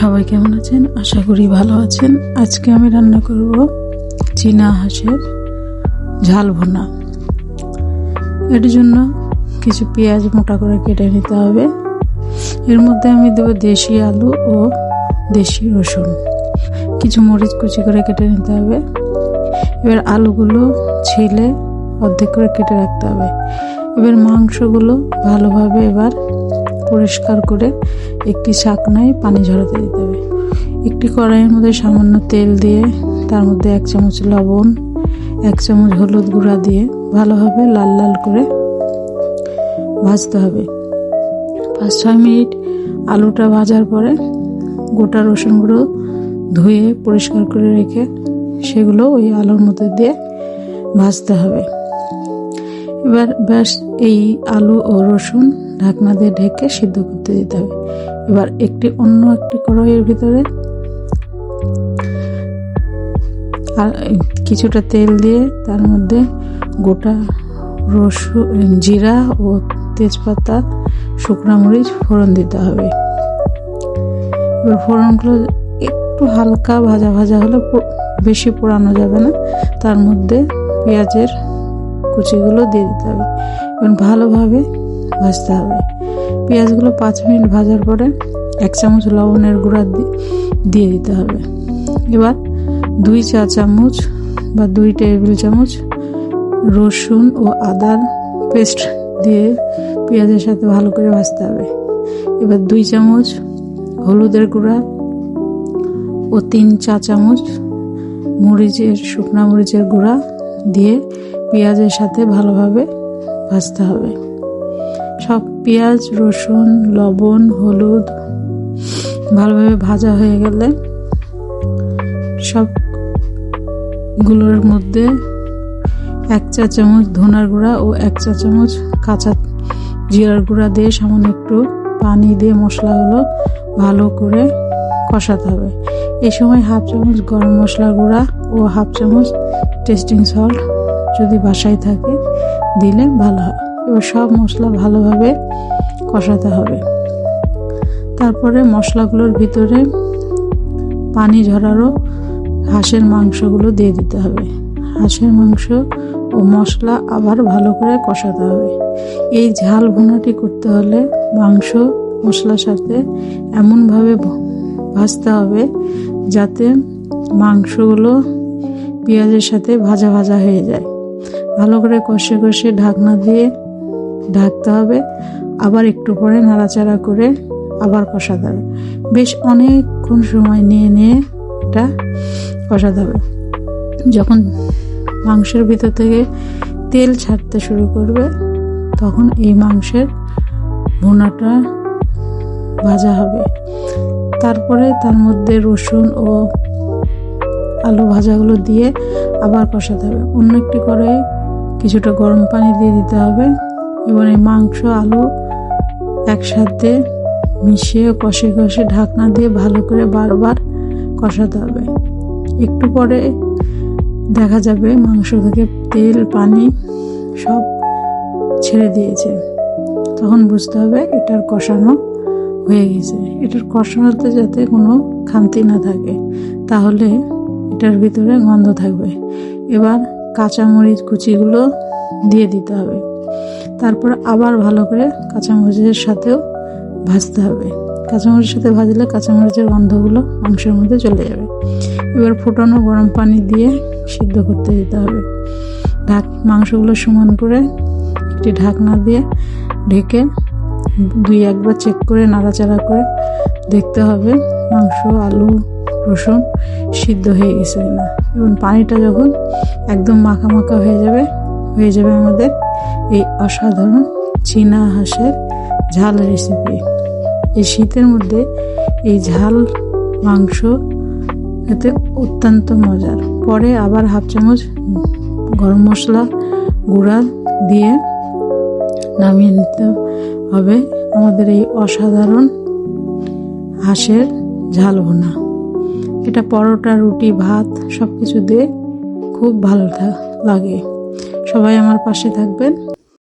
সবাই কেমন আছেন? আশা করি ভালো আছেন। আজকে আমি রান্না করব চীনা হাঁসের ঝাল ভুনা। এর জন্য কিছু পেঁয়াজ মোটা করে কেটে নিতে হবে। এর মধ্যে আমি দেব দেশি আলু ও দেশি রসুন। কিছু মরিচ কুচি করে কেটে নিতে হবে। এবার আলুগুলো ছিলে অর্ধেক করে কেটে রাখতে হবে। এবার মাংসগুলো ভালোভাবে এবার পরিষ্কার করে একটি ছাঁকনায় পানি ঝরাতে দিতে হবে। একটি কড়াইয়ের মধ্যে সামান্য তেল দিয়ে তার মধ্যে 1 চামচ লবণ, 1 চামচ হলুদ গুঁড়া দিয়ে ভালোভাবে লাল লাল করে ভাজতে হবে। 5-6 মিনিট আলুটা ভাজার পরে গোটা রসুনগুলো ধুয়ে পরিষ্কার করে রেখে সেগুলো ওই আলুর মধ্যে দিয়ে ভাজতে হবে। এবার ব্যাস এই আলু ও রসুন ঢাকনা দিয়ে ঢেকে সিদ্ধ করতে দিতে হবে। এবার অন্য একটি কড়াইয়ের ভিতরে কিছুটা তেল দিয়ে তার মধ্যে গোটা রসুন, জিরা ও তেজপাতা, শুকনো মরিচ ফোড়ন দিতে হবে। এবার ফোড়নগুলো একটু হালকা ভাজা ভাজা হলে, বেশি পোড়ানো যাবে না, তার মধ্যে পেঁয়াজের কুচিগুলো দিয়ে দিতে হবে এবং ভালোভাবে ভাজতে হবে। পেঁয়াজগুলো 5 মিনিট ভাজার পরে 1 চামচ লবণের গুঁড়া দিয়ে দিতে হবে। এবার 2 চা চামচ বা 2 টেবিল চামচ রসুন ও আদার পেস্ট দিয়ে পেঁয়াজের সাথে ভালো করে ভাজতে হবে। এবার 2 চামচ হলুদের গুঁড়া ও 3 চা চামচ শুকনা মরিচের গুঁড়া দিয়ে পেঁয়াজের সাথে ভালোভাবে ভাজতে হবে। সব পেঁয়াজ, রসুন, লবণ, হলুদ ভালোভাবে ভাজা হয়ে গেলে সবগুলোর মধ্যে 1 চা চামচ ধনার গুঁড়া ও 1 চা চামচ কাঁচা জিরার গুঁড়া দিয়ে সামান্য একটু পানি দিয়ে মশলাগুলো ভালো করে কষাতে হবে। এই সময় 1/2 চামচ গরম মশলা গুঁড়া ও 1/2 চামচ টেস্টিং সল্ট যদি বাসায় থাকে দিলে ভালো হয়। এবার সব মশলা ভালোভাবে কষাতে হবে। তারপরে মশলাগুলোর ভিতরে পানি ঝরানো হাঁসের মাংসগুলো দিয়ে দিতে হবে। হাঁসের মাংস ও মশলা আবার ভালো করে কষাতে হবে। এই ঝাল ভুনাটি করতে হলে মাংস মশলার সাথে এমনভাবে ভাজতে হবে যাতে মাংসগুলো পেঁয়াজের সাথে ভাজা ভাজা হয়ে যায়। ভালো করে কষে কষে ঢাকনা দিয়ে ঢাকতে হবে। আবার একটু পরে নাড়াচাড়া করে আবার কষাতে হবে। বেশ অনেকক্ষণ সময় নিয়ে এটা কষাতে হবে। যখন মাংসের ভিতর থেকে তেল ছাড়তে শুরু করবে তখন এই মাংসের ভুনাটা ভাজা হবে। তারপরে তার মধ্যে রসুন ও আলু ভাজাগুলো দিয়ে আবার কষাতে হবে। অন্য একটি কড়াইয়ে কিছুটা গরম পানি দিয়ে দিতে হবে এবং এই মাংস আলু একসাথে মিশিয়ে কষে কষে ঢাকনা দিয়ে ভালো করে বারবার কষাতে হবে। একটু পরে দেখা যাবে মাংস থেকে তেল, পানি সব ছেড়ে দিয়েছে। তখন বুঝতে হবে এটার কষানো হয়ে গেছে। এটার কষানোতে যাতে কোনো খামতি না থাকে, তাহলে এটার ভিতরে গন্ধ থাকবে। এবার কাঁচামরিচ কুচিগুলো দিয়ে দিতে হবে। তারপর আবার ভালো করে কাঁচামরিচের সাথেও ভাজতে হবে। কাঁচামরিচের সাথে ভাজলে কাঁচামরিচের গন্ধগুলো মাংসের মধ্যে চলে যাবে। এবার ফুটানো গরম পানি দিয়ে সিদ্ধ করতে দিতে হবে। মাংসগুলো সমান করে একটি ঢাকনা দিয়ে ঢেকে 2-1 বার চেক করে নাড়াচাড়া করে দেখতে হবে মাংস, আলু, রসুন সিদ্ধ হয়ে গেছে কিনা। এবং পানিটা যখন একদম মাখা মাখা হয়ে যাবে আমাদের এই অসাধারণ চীনা হাঁসের ঝাল রেসিপি। এই শীতের মধ্যে এই ঝাল মাংস এতে অত্যন্ত মজার। পরে আবার 1/2 চামচ গরম মশলা গুঁড়া দিয়ে নামিয়ে নিতে হবে আমাদের এই অসাধারণ হাঁসের ঝাল ভুনা। এটা পরোটা, রুটি, ভাত সব কিছু দিয়ে খুব ভালো লাগে। সবাই আমার পাশে থাকবেন।